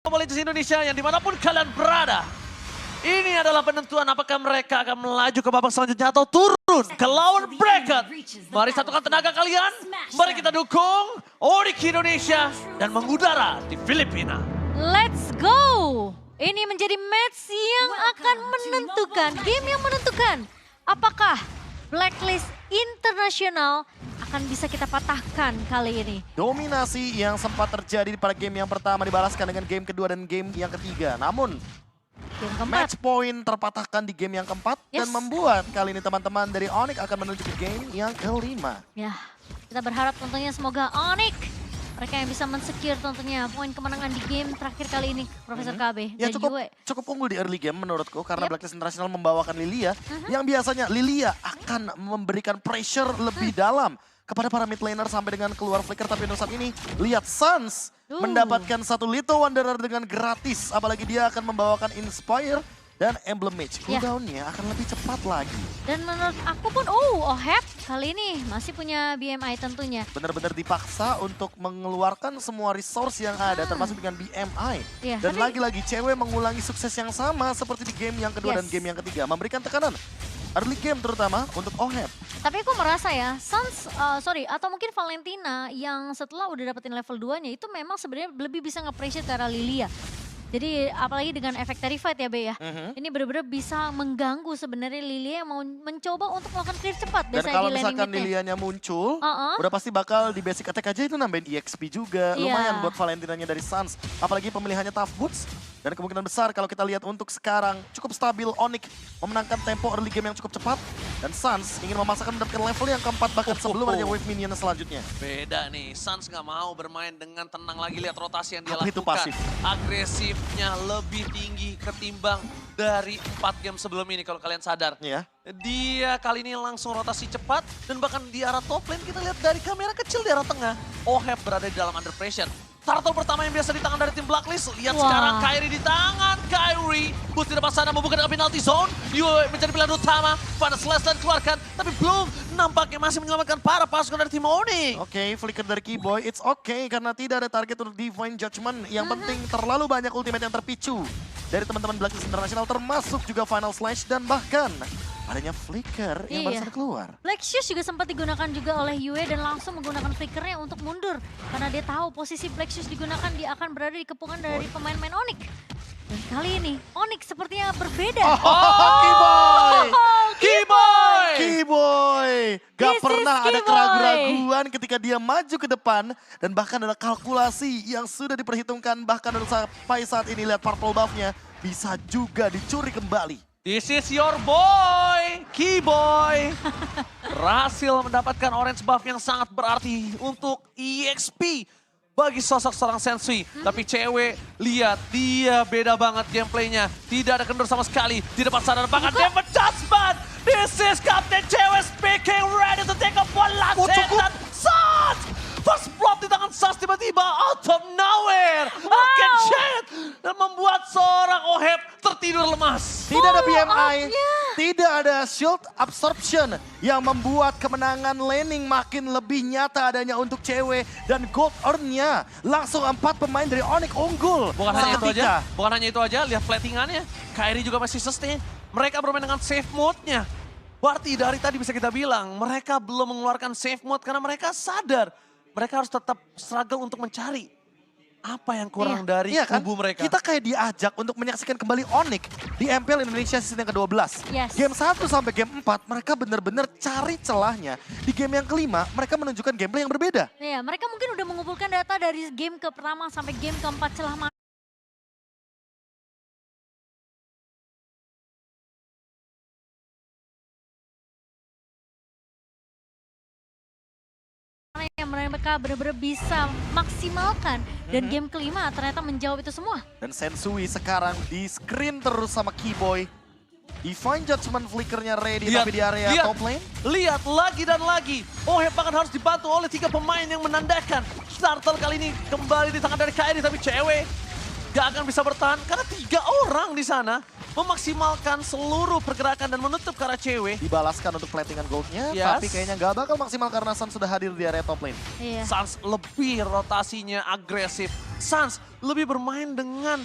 Mobile Legends Indonesia yang dimanapun kalian berada. Ini adalah penentuan apakah mereka akan melaju ke babak selanjutnya atau turun ke lawan bracket. Mari satukan tenaga kalian, mari kita dukung Onyx Indonesia dan mengudara di Filipina. Let's go! Ini menjadi match yang akan menentukan, game yang menentukan. Apakah Blacklist Internasional akan bisa kita patahkan kali ini? Dominasi yang sempat terjadi pada game yang pertama dibalaskan dengan game kedua dan game yang ketiga. Namun, Game keempat. match point terpatahkan di game yang keempat dan membuat kali ini teman-teman dari Onyx akan menuju ke game yang kelima. Ya, kita berharap tentunya semoga Onyx mereka yang bisa men-secure tentunya poin kemenangan di game terakhir kali ini, Profesor KB. Ya dan cukup unggul di early game menurutku karena Blacklist International membawakan Lilia yang biasanya Lilia akan memberikan pressure lebih dalam kepada para mid laner sampai dengan keluar flicker. Tapi untuk saat ini lihat Suns mendapatkan satu Little Wanderer dengan gratis, apalagi dia akan membawakan Inspire dan Emblem Mage. Cooldown-nya akan lebih cepat lagi. Dan menurut aku pun, Ohep kali ini masih punya BMI tentunya. Benar-benar dipaksa untuk mengeluarkan semua resource yang ada, termasuk dengan BMI. Dan lagi-lagi cewek mengulangi sukses yang sama seperti di game yang kedua dan game yang ketiga. Memberikan tekanan early game terutama untuk Ohep. Tapi aku merasa ya, Suns, atau mungkin Valentina yang setelah udah dapetin level 2-nya itu memang sebenarnya lebih bisa nge-pressure ke arah Lilia. Jadi apalagi dengan efek Terrified ya Be ya. Ini benar-benar bisa mengganggu sebenarnya Lilia yang mau mencoba untuk melakukan clear cepat. Dan kalau misalkan Lilianya muncul, udah pasti bakal di basic attack aja itu nambahin EXP juga. Lumayan buat Valentinanya dari Suns. Apalagi pemilihannya Tough Boots. Dan kemungkinan besar kalau kita lihat untuk sekarang cukup stabil Onyx memenangkan tempo early game yang cukup cepat. Dan Suns ingin memaksakan mendapatkan level yang keempat bahkan sebelum adanya wave minion selanjutnya. Beda nih, Suns nggak mau bermain dengan tenang lagi, lihat rotasi yang dia Itu lakukan. pasif. Agresifnya lebih tinggi ketimbang dari 4 game sebelum ini kalau kalian sadar. Dia kali ini langsung rotasi cepat dan bahkan di arah top lane kita lihat dari kamera kecil di arah tengah. Ohep berada di dalam under pressure. Turtle pertama yang biasa di tangan dari tim Blacklist. Lihat sekarang Kairi di tangan Kairi. Bus di depan sana membuka penalty zone. Yue menjadi pilihan utama. Pada Slash dan keluarkan. Tapi belum nampaknya masih menyelamatkan para pasukan dari tim Onyx. Oke, flicker dari Keyboy. It's okay karena tidak ada target untuk Divine Judgment. Yang penting terlalu banyak ultimate yang terpicu dari teman-teman Blacklist International. Termasuk juga Final Slash dan bahkan adanya flicker yang baru saja keluar. Black Shoes juga sempat digunakan juga oleh Yue dan langsung menggunakan flickernya untuk mundur. Karena dia tahu posisi Black Shoes digunakan, dia akan berada di kepungan dari pemain-pemain Onyx. Dan kali ini Onyx sepertinya berbeda. Keyboy! Keyboy! Keyboy! Gak pernah ada keraguan-raguan ketika dia maju ke depan. Dan bahkan ada kalkulasi yang sudah diperhitungkan. Bahkan sampai saat ini lihat purple buff-nya bisa juga dicuri kembali. This is your boy, Keyboy. Berhasil mendapatkan orange buff yang sangat berarti untuk EXP bagi sosok seorang Sensui. Tapi cewek, lihat dia beda banget gameplaynya. Tidak ada kendor sama sekali. Di depan sana bahkan David Judgment. This is Captain Cewek speaking, ready to take up one last hit. Dan Suns! First blood di tangan Suns tiba-tiba out of nowhere. Akan shit. Dan membuat seorang Ohep tertidur lemas. Tidak ada BMI, tidak ada shield absorption yang membuat kemenangan laning makin lebih nyata adanya untuk cewek. Dan gold earn-nya langsung 4 pemain dari Onyx unggul. Bukan hanya itu aja, lihat platingannya. Kairi juga masih sustain. Mereka bermain dengan safe mode-nya. Berarti dari tadi bisa kita bilang mereka belum mengeluarkan safe mode karena mereka sadar. Mereka harus tetap struggle untuk mencari apa yang kurang dari kubu mereka. Kita kayak diajak untuk menyaksikan kembali Onyx di MPL Indonesia season yang ke-12. Game 1 sampai game 4 mereka benar-benar cari celahnya. Di game yang kelima mereka menunjukkan gameplay yang berbeda. Iya, mereka mungkin udah mengumpulkan data dari game ke pertama sampai game keempat celah mana yang mereka benar-benar bisa maksimalkan. Dan game kelima ternyata menjawab itu semua. Dan Sensui sekarang di screen terus sama Keyboy. Divine Judgment flickernya ready tapi di area top lane. Lihat lagi dan lagi. Ohep bahkan harus dibantu oleh 3 pemain yang menandakan. Turtle kali ini kembali di tangan dari Kairi tapi cewek gak akan bisa bertahan karena 3 orang di sana. memaksimalkan seluruh pergerakan dan menutup ke arah cewek. Dibalaskan untuk platingan goldnya, Yes. tapi kayaknya nggak bakal maksimal karena Suns sudah hadir di area top lane. Iya. Suns lebih rotasinya agresif. Suns lebih bermain dengan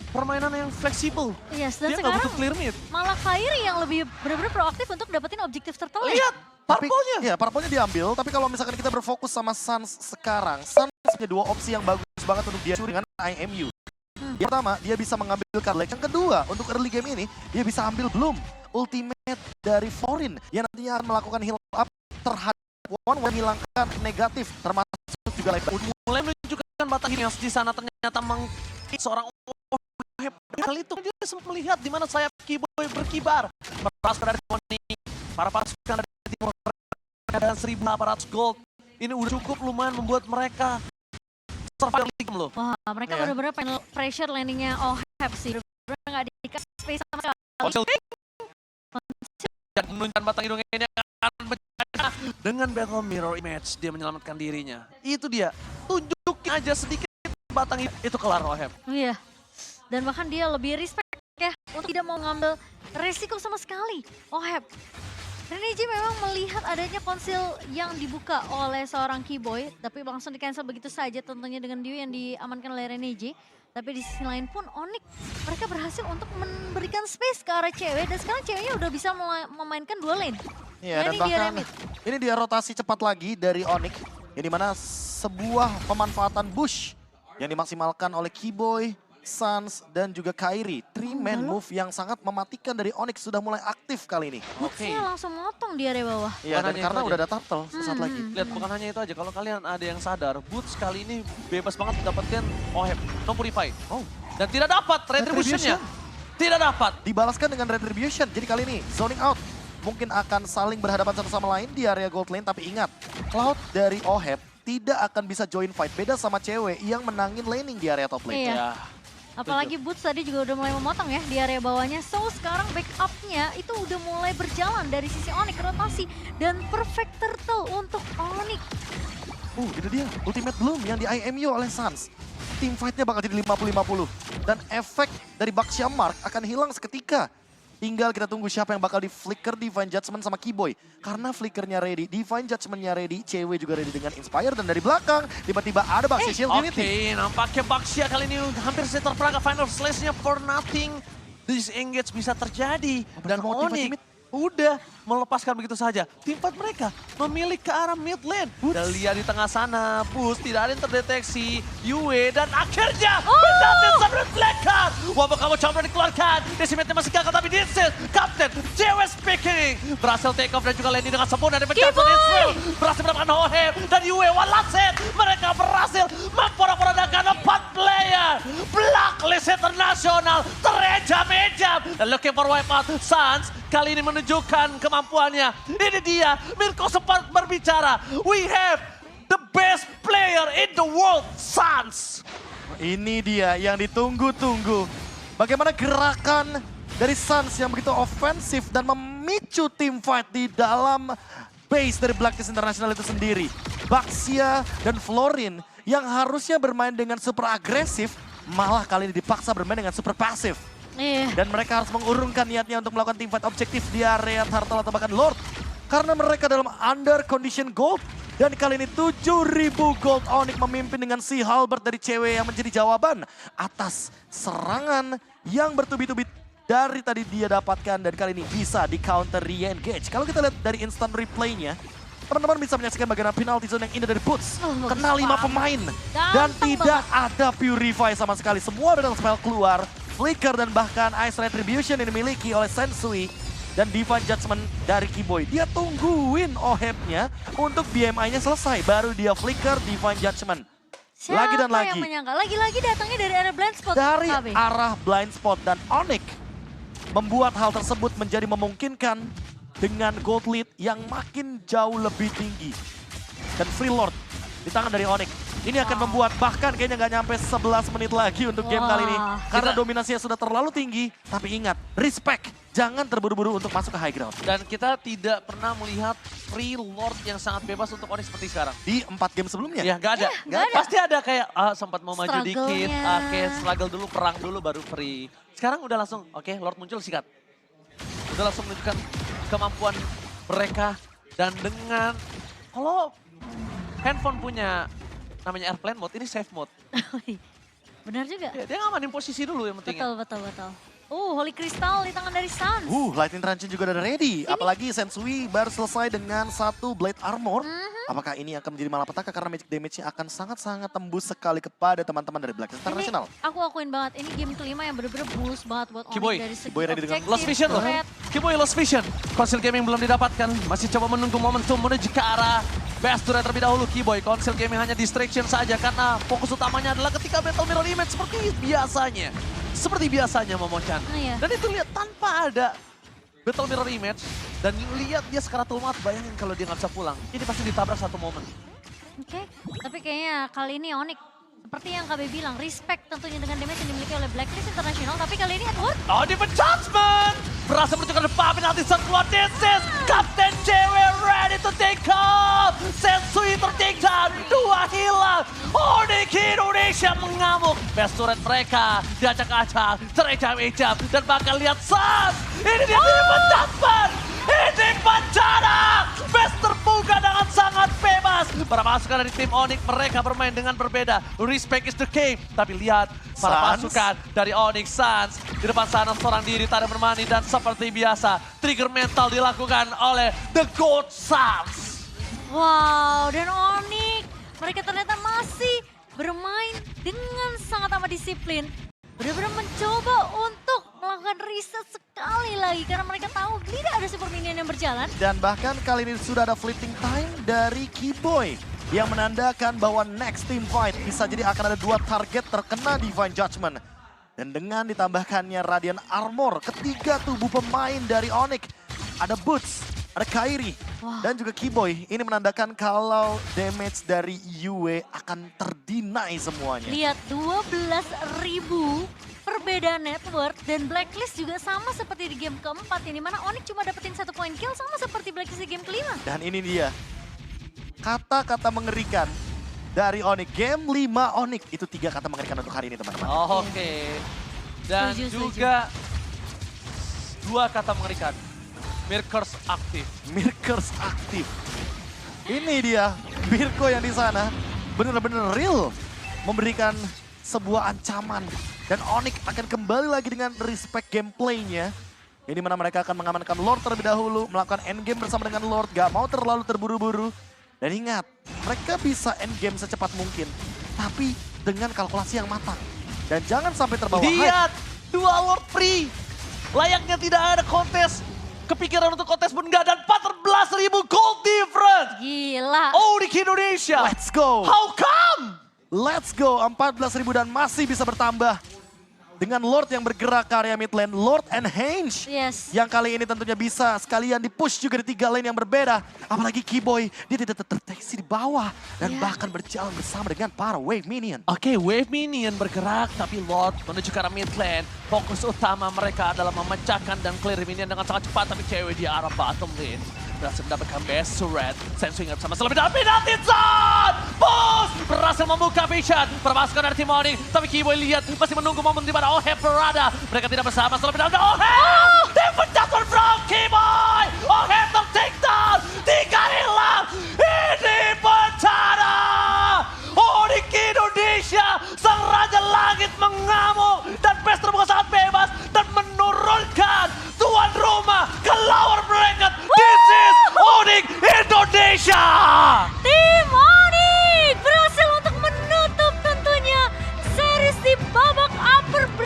permainan yang fleksibel. Yes, dan Dia nggak sekarang butuh clear mid. malah Kairi yang lebih benar-benar proaktif untuk dapetin objektif turtle. Lihat, Tapi, purple-nya. ya, purple-nya diambil, tapi kalau misalkan kita berfokus sama Suns sekarang, Suns punya dua opsi yang bagus banget untuk dia curi dengan IMU. Yang pertama, dia bisa mengambil card leg. Yang kedua, untuk early game ini, dia bisa ambil Bloom, ultimate dari Florin, yang nantinya akan melakukan heal up terhadap one, menghilangkan negatif, termasuk juga life. Mulai menunjukkan batang yang di sana ternyata seorang kali itu dia sempat melihat di mana sayap Keyboy berkibar. Meraskan dari Tony, para pasukan dari timur dan 1.800 gold. Ini udah cukup lumayan membuat mereka survival game loh. Wah, mereka Iya. benar-benar pengen pressure landingnya OHEP sih. Benar-benar nggak dikasih space sama sekali. Konsel dan menunjukkan batang hidungnya ini akan pecah. Dengan Battle Mirror Image dia menyelamatkan dirinya. Itu dia, tunjukin aja sedikit batang hidung itu kelar Oheb. Iya. Dan bahkan dia lebih respect ya untuk tidak mau ngambil resiko sama sekali. OHEP. Renegi memang melihat adanya konsil yang dibuka oleh seorang Keyboy, tapi langsung di-cancel begitu saja tentunya dengan Dew yang diamankan oleh Renegi. Tapi di sisi lain pun Onyx mereka berhasil untuk memberikan space ke arah cewek dan sekarang ceweknya udah bisa memainkan dua lane. Iya, dan Ini dia bahkan Remit. ini dia rotasi cepat lagi dari Onyx, yang dimana sebuah pemanfaatan bush yang dimaksimalkan oleh Keyboy, Suns, dan juga Kairi. Three-man move yang sangat mematikan dari Onyx sudah mulai aktif kali ini. Bootsnya langsung motong di area bawah. Iya, Bukan dan hanya karena itu udah aja. ada turtle sesaat lagi. Lihat, bukan hanya itu aja, kalau kalian ada yang sadar, Boots kali ini bebas banget mendapatkan Oheb, no purify. Oh, Dan tidak dapat retribution-nya. Tidak dapat. dibalaskan dengan Retribution. Jadi kali ini zoning out. Mungkin akan saling berhadapan satu sama lain di area gold lane. Tapi ingat, Cloud dari Oheb tidak akan bisa join fight. Beda sama cewek yang menangin laning di area top lane. Iya. Ya, Apalagi Boots tadi juga udah mulai memotong ya di area bawahnya. So sekarang backup-nya itu udah mulai berjalan dari sisi Onyx rotasi. Dan perfect turtle untuk Onyx. Itu dia ultimate Bloom yang di IMU oleh Suns. Team fight-nya bakal jadi 50-50. Dan efek dari Baxia Mark akan hilang seketika. Tinggal kita tunggu siapa yang bakal di flicker Divine Judgment sama Keyboy. Karena flickernya ready, Divine Judgment-nya ready, cewek juga ready dengan Inspire. Dan dari belakang tiba-tiba ada Baxia Shield Oke, Unity. nampaknya Baxia kali ini hampir saja terperangkap final slash-nya for nothing. Disengage bisa terjadi. Dan mau teamfight di Onyx mid. udah melepaskan begitu saja. Tim fight mereka memilih ke arah mid lane. Dan lihat di tengah sana, Boost tidak ada yang terdeteksi. Yue dan akhirnya mendapat sebelah flicker. Wabah kamu coba dikeluarkan. Decimatenya masih gagal tapi this is Captain JW speaking. Berhasil take off dan juga landing dengan sempurna dari pencapaian Israel. Berhasil mendapatkan Oheb dan Yue one last hit. Mereka berhasil memporak-porandakan 4 player. Blacklist internasional terejam-ejam. Dan looking for wipeout. Suns kali ini menunjukkan kemampuannya. Ini dia, Mirko sempat berbicara. We have the best player in the world, Suns. Ini dia yang ditunggu-tunggu. Bagaimana gerakan dari Suns yang begitu ofensif dan memicu tim fight di dalam base dari Blacklist International itu sendiri. Baxia dan Florin yang harusnya bermain dengan super agresif, malah kali ini dipaksa bermain dengan super pasif. Iya. Dan mereka harus mengurungkan niatnya untuk melakukan teamfight objektif di area Turtle atau bahkan Lord. Karena mereka dalam under condition gold. Dan kali ini 7.000 gold Onyx memimpin dengan si Halbert dari cewek yang menjadi jawaban atas serangan yang bertubi-tubi dari tadi dia dapatkan. Dan kali ini bisa di counter re-engage. Kalau kita lihat dari instant replaynya, teman-teman bisa menyaksikan bagaimana penalty zone yang indah dari Boots. Oh, Kena 5 bagus pemain. Dan Gampang tidak ada Purify sama sekali. Semua battle spell keluar. Flicker dan bahkan Ice Retribution yang dimiliki oleh Sensui. Dan Divine Judgment dari Keyboy. Dia tungguin Oheb-nya untuk BMI-nya selesai. Baru dia Flicker Divine Judgment. Siapa Lagi dan lagi. yang menyangka? Lagi-lagi datangnya dari area blind spot. Dari KB. arah blind spot. Dan Onyx membuat hal tersebut menjadi memungkinkan dengan gold lead yang makin jauh lebih tinggi. Dan Free Lord di tangan dari Onyx. Ini akan membuat bahkan kayaknya nggak nyampe 11 menit lagi untuk game kali ini. Wah. Karena dominasinya sudah terlalu tinggi. Tapi ingat, respect. Jangan terburu-buru untuk masuk ke high ground. Dan kita tidak pernah melihat free lord yang sangat bebas untuk Onyx seperti sekarang. Di 4 game sebelumnya. Ya nggak ada. nggak ada. Pasti ada kayak sempat mau maju dikit, Struggle-nya. oke struggle dulu, perang dulu baru free. Sekarang udah langsung, oke Lord muncul sikat. Udah langsung menunjukkan kemampuan mereka. Dan dengan, kalau handphone punya namanya airplane mode, ini safe mode. Benar juga. Ya, dia ngamanin posisi dulu yang pentingnya. Betul. Holy Crystal di tangan dari Suns. Lightning Truncheon juga udah ready. Apalagi Sensui baru selesai dengan 1 Blade Armor. Apakah ini akan menjadi malapetaka karena magic damage-nya akan sangat-sangat tembus sekali kepada teman-teman dari Blacklist International. Ini aku akuin banget, ini game kelima yang bener-bener bulls banget buat Kiboy. Onyx dari segi Kiboy ready dengan objektif, Lost Vision loh. threat. Kiboy Lost Vision. Konsil Gaming belum didapatkan. Masih coba menunggu momentum menuju ke arah Best Turret terlebih dahulu. Kiboy, Konsil Gaming hanya distraction saja karena fokus utamanya adalah ketika Battle Mirror Image seperti biasanya. Seperti biasanya Momochan. Iya. Dan itu lihat tanpa ada Battle Mirror Image. Dan lihat dia sekaratul maut, bayangin kalau dia nggak bisa pulang. Ini pasti ditabrak satu momen. Oke, tapi kayaknya kali ini Onyx seperti yang KB bilang, respect tentunya dengan damage yang dimiliki oleh Blacklist International, tapi kali ini Edward. Oh, Different Judgment! Berhasil menunjukkan depan penalti setelah this is Captain JW ready to take off! Sensui tertinggal, 2 hilang! Onyx Indonesia mengamuk! Best turret mereka diacak-acak, terecam-ecam, dan bakal lihat Suns! Ini dia Different Judgment! Ini bencana! Best terbuka dengan sangat bebas! Para pasukan dari tim Onyx mereka bermain dengan berbeda. Respect is the game. Tapi lihat para Suns. pasukan dari Onyx Suns di depan sana seorang diri tak ada bermani dan seperti biasa trigger mental dilakukan oleh The Goat Suns. Wow, dan Onyx mereka ternyata masih bermain dengan sangat amat disiplin. Benar-benar mencoba untuk melakukan riset sekali lagi karena mereka tahu tidak ada super minion yang berjalan. Dan bahkan kali ini sudah ada fleeting time dari Kiboy. Yang menandakan bahwa next team fight bisa jadi akan ada 2 target terkena Divine Judgment. Dan dengan ditambahkannya Radiant Armor, ketiga tubuh pemain dari Onyx. Ada Boots, ada Kairi, dan juga Kiboy. Ini menandakan kalau damage dari Yue akan terdinai semuanya. Lihat 12.000 perbedaan network dan Blacklist juga sama seperti di game keempat ini. Mana Onyx cuma dapetin 1 point kill sama seperti Blacklist di game kelima. Dan ini dia, kata-kata mengerikan dari Onyx. Game 5 Onyx, itu 3 kata mengerikan untuk hari ini teman-teman. Oke. Dan Setuju, juga 2 kata mengerikan. Mirkers aktif. Mirkers aktif. Ini dia, Mirko yang di sana benar-benar real memberikan sebuah ancaman. Dan Onyx akan kembali lagi dengan respect gameplaynya. Ini mana mereka akan mengamankan Lord terlebih dahulu, melakukan endgame bersama dengan Lord, gak mau terlalu terburu-buru. Dan ingat, mereka bisa endgame secepat mungkin, tapi dengan kalkulasi yang matang. Dan jangan sampai terbawa hype. Lihat, 2 Lord free. Layaknya tidak ada kontes. Kepikiran untuk kontes pun enggak, dan 14.000 gold difference. Gila. Onyx Indonesia. Let's go. How come? Let's go, 14.000 dan masih bisa bertambah. Dengan Lord yang bergerak ke area mid lane, Lord and Henge. Yes. Yang kali ini tentunya bisa sekalian di-push juga di 3 lane yang berbeda. Apalagi Kiboy, dia tidak terdeteksi di bawah. Dan bahkan berjalan bersama dengan para wave minion. Oke, wave minion bergerak, tapi Lord menuju ke arah mid lane. Fokus utama mereka adalah memecahkan dan clear minion dengan sangat cepat, tapi cewek di arah bottom lane. Berhasil mendapatkan best turret. Sensui ingat sama selebih dalam penalti zone! Push! Berhasil membuka vision. Permasukkan dari tim Onyx. Tapi Kiboy lihat masih menunggu momen di mana Oheb berada. Mereka tidak bersama selebih dalam Oheb!